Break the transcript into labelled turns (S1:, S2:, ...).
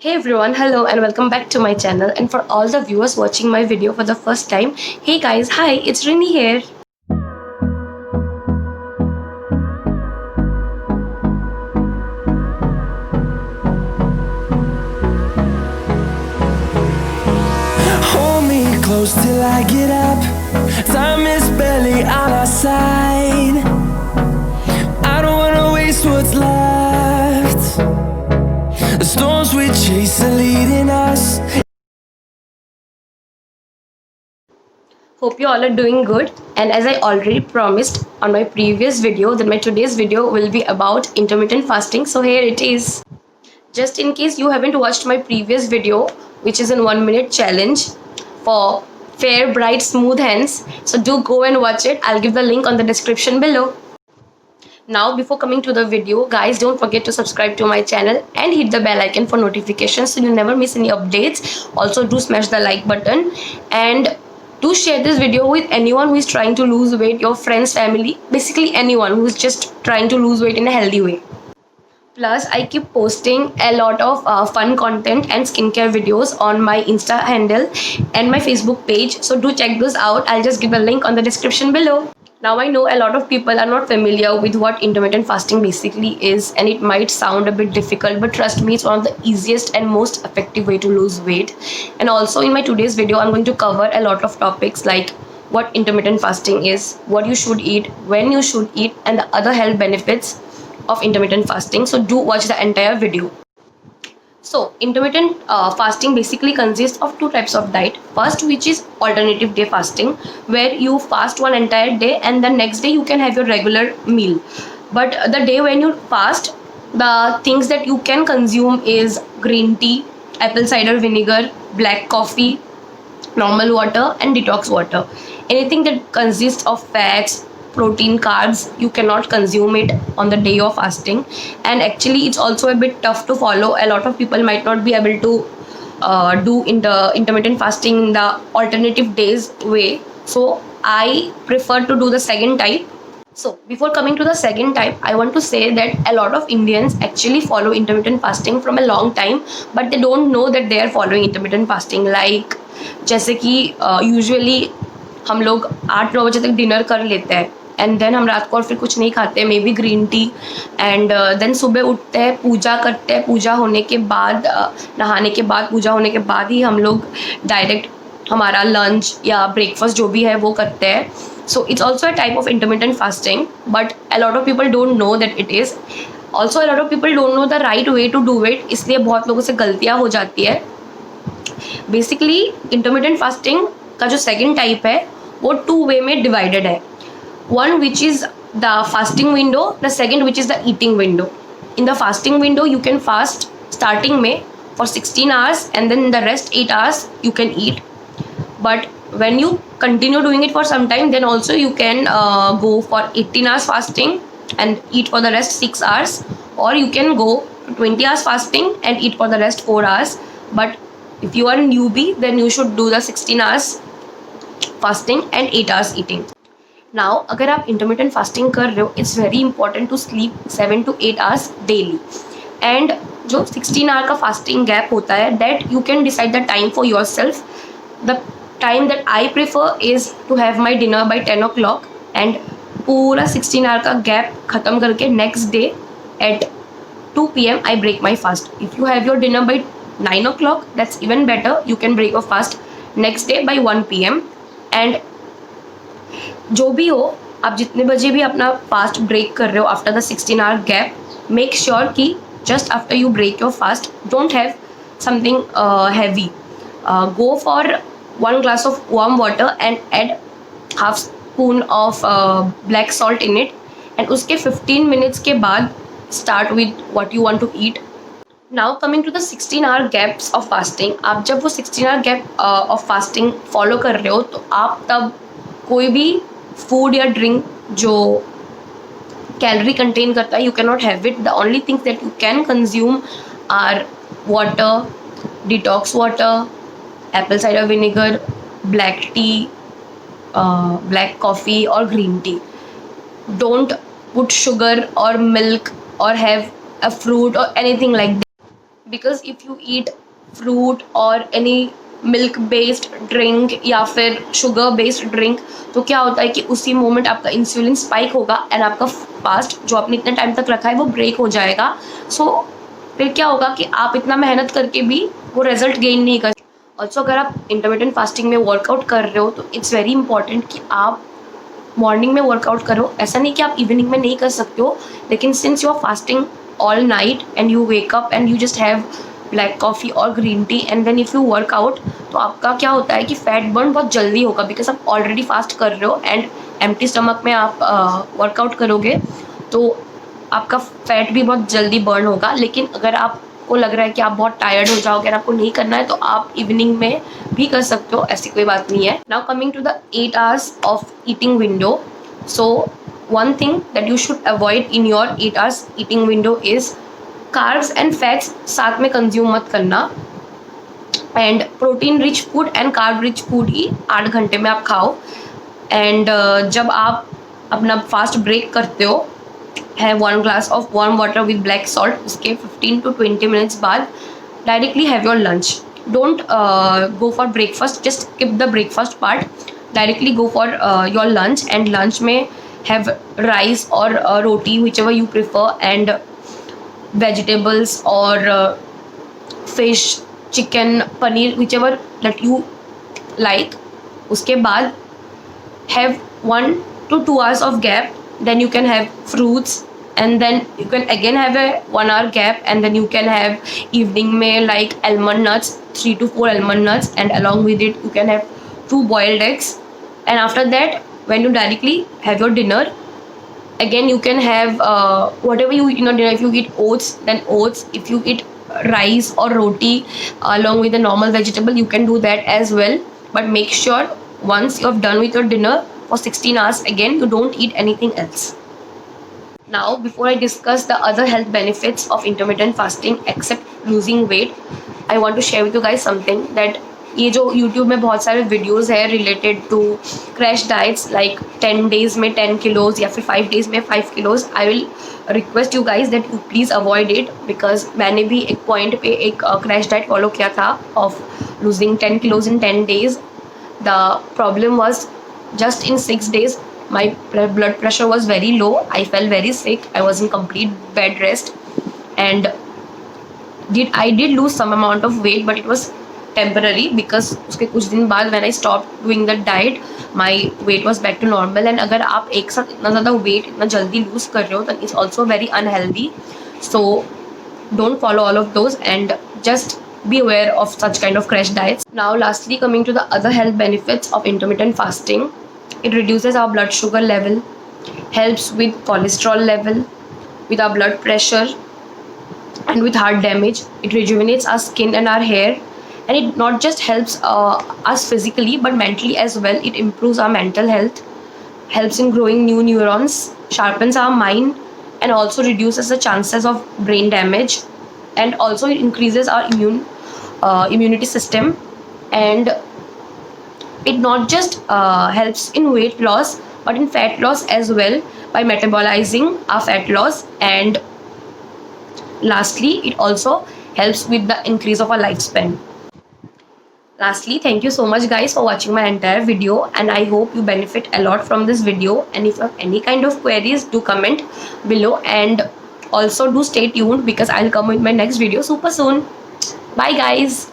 S1: Hey everyone, hello and welcome back to my channel. And for all the viewers watching my video for the first time, hey guys, hi, it's Rini here.
S2: Hold me close till I get up. Time is barely on our side. I don't wanna waste what's left. The storms we chase are leading us.
S1: Hope you all are doing good. And as I already promised on my previous video, that my today's video will be about intermittent fasting. So here it is. Just in case you haven't watched my previous video, which is a 1 minute challenge for fair, bright, smooth hands, so do go and watch it. I'll give the link on the description below. Now, before coming to the video, guys, don't forget to subscribe to my channel and hit the bell icon for notifications so you never miss any updates. Also, do smash the like button and do share this video with anyone who is trying to lose weight, your friends, family, basically anyone who is just trying to lose weight in a healthy way. Plus, I keep posting a lot of fun content and skincare videos on my Insta handle and my Facebook page. So do check those out. I'll just give the link on the description below. Now, I know a lot of people are not familiar with what intermittent fasting basically is, and it might sound a bit difficult, but trust me, it's one of the easiest and most effective way to lose weight. And also in my today's video, I'm going to cover a lot of topics like what intermittent fasting is, what you should eat, when you should eat, and the other health benefits of intermittent fasting. So do watch the entire video. So intermittent fasting basically consists of two types of diet. First, which is alternative day fasting, where you fast one entire day and the next day you can have your regular meal. But the day when you fast, the things that you can consume is green tea, apple cider vinegar, black coffee, normal water and detox water. Anything that consists of fats, protein, carbs, you cannot consume it on the day of fasting. And actually it's also a bit tough to follow. A lot of people might not be able to do in the intermittent fasting in the alternative days way. So I prefer to do the second type. So before coming to the second type, I want to say that a lot of Indians actually follow intermittent fasting from a long time, but they don't know that they are following intermittent fasting. Like जैसे कि usually हम लोग 8-9 बजे तक dinner कर लेते हैं and then हम रात को और फिर कुछ नहीं खाते, maybe green tea, and then सुबह उठते हैं, पूजा करते हैं, पूजा होने के बाद नहाने के बाद, पूजा होने के बाद ही हम लोग डायरेक्ट हमारा लंच या ब्रेकफास्ट जो भी है वो करते हैं. So it's also a type of intermittent fasting, but a lot of people don't know that it is. Also a lot of people don't know the right way to do it, इसलिए बहुत लोगों से गलतियाँ हो जाती है. Basically intermittent fasting का जो सेकेंड टाइप है वो 2 वे में डिवाइडेड है. One which is the fasting window, the second which is the eating window. In the fasting window, you can fast starting May for 16 hours and then the rest 8 hours you can eat. But when you continue doing it for some time, then also you can go for 18 hours fasting and eat for the rest 6 hours, or you can go to 20 hours fasting and eat for the rest 4 hours. But if you are a newbie, then you should do the 16 hours fasting and 8 hours eating. Now, अगर आप intermittent fasting कर रहे हो, it's very important to sleep 7 to 8 hours daily. And जो 16 hour का fasting gap होता है, that you can decide the time for yourself. The time that I prefer is to have my dinner by 10 o'clock and पूरा 16 hour का gap ख़त्म करके next day at 2 p.m. I break my fast. If you have your dinner by 9 o'clock, that's even better. You can break your fast next day by 1 p.m. and जो भी हो, आप जितने बजे भी अपना फास्ट ब्रेक कर रहे हो after the 16 hour gap, make sure कि just after you break your fast don't have something heavy. Go for 1 glass of warm water and add half spoon of black salt in it, and उसके 15 minutes के बाद start with what you want to eat. Now coming to the 16 hour gaps of fasting, आप जब वो 16 hour gap of fasting follow कर रहे हो तो आप तब कोई भी फूड या ड्रिंक जो कैलोरी कंटेन करता है, you can not have it. The only things that you can consume are water, detox water, apple cider vinegar, black tea, black coffee और green tea. Don't put sugar और milk और have a fruit or anything like that. Because if you eat fruit और any milk based drink या फिर sugar based drink, तो क्या होता है कि उसी मोमेंट आपका इंसुलिन स्पाइक होगा एंड आपका फास्ट जो आपने इतने टाइम तक रखा है वो ब्रेक हो जाएगा. सो फिर क्या होगा कि आप इतना मेहनत करके भी वो रिजल्ट गेन नहीं कर. ऑल्सो अगर आप इंटरमिटेंट फास्टिंग में वर्कआउट कर रहे हो तो इट्स वेरी इंपॉर्टेंट कि आप मॉर्निंग में वर्कआउट करो. ऐसा नहीं कि आप इवनिंग में नहीं कर सकते हो, लेकिन since you are fasting all night and you wake up and you just have black coffee और green tea and then if you work out, तो आपका क्या होता है कि फैट बर्न बहुत जल्दी होगा बिकॉज आप ऑलरेडी फास्ट कर रहे हो एंड एम्प्टी स्टमक में आप वर्कआउट करोगे तो आपका फैट भी बहुत जल्दी बर्न होगा. लेकिन अगर आपको लग रहा है कि आप बहुत टायर्ड हो जाओगे और आपको नहीं करना है तो आप इवनिंग में भी कर सकते हो, ऐसी कोई बात नहीं है. Now coming to the 8 hours of eating window. So one thing that you should avoid in your 8 hours eating window is carbs and fats साथ में कंज्यूम मत करना. And protein rich food and carb rich food ही 8 घंटे में आप खाओ. And जब आप अपना फास्ट ब्रेक करते हो, है 1 glass of warm water with black salt, उसके 15 to 20 minutes बाद directly have your lunch. Don't go for breakfast, just skip the breakfast part, directly go for your lunch. And lunch में have rice और roti whichever you prefer and vegetables और fish, chicken, paneer, whichever that you like. उसके बाद have 1 to 2 hours of gap, then you can have fruits and then you can again have a 1 hour gap and then you can have evening में like almond nuts, 3 to 4 almond nuts, and along with it you can have 2 boiled eggs. And after that when you directly have your dinner, again you can have whatever you eat in your dinner. If you eat oats, then oats. If you eat rice or roti along with the normal vegetable, you can do that as well. But make sure once you have done with your dinner for 16 hours, again you don't eat anything else. Now before I discuss the other health benefits of intermittent fasting except losing weight, I want to share with you guys something that ये जो YouTube में बहुत सारे videos है related to crash diets like 10 days में 10 kilos या फिर 5 days में 5 kilos. I will request you guys that you please avoid it because मैंने भी एक पॉइंट पे एक क्रैश डाइट फॉलो किया था of losing 10 kilos in 10 days. The problem was just in 6 days my blood pressure was very low. I felt very sick. I was in complete bed rest and I did lose some amount of weight, but it was temporary because उसके कुछ दिन बाद when I stopped doing the diet, my weight was back to normal. And अगर आप एक साथ इतना ज़्यादा weight इतना जल्दी lose कर रहे हो then it's also very unhealthy. So don't follow all of those and just be aware of such kind of crash diets. Now lastly, coming to the other health benefits of intermittent fasting, it reduces our blood sugar level, helps with cholesterol level, with our blood pressure and with heart damage. It rejuvenates our skin and our hair, and it not just helps us physically but mentally as well. It improves our mental health, helps in growing new neurons, sharpens our mind, and also reduces the chances of brain damage, and also it increases our immunity system. And it not just helps in weight loss but in fat loss as well by metabolizing our fat loss. And lastly, it also helps with the increase of our lifespan. Lastly, thank you so much guys for watching my entire video, and I hope you benefit a lot from this video. And if you have any kind of queries, do comment below, and also do stay tuned because I'll come with my next video super soon. Bye guys.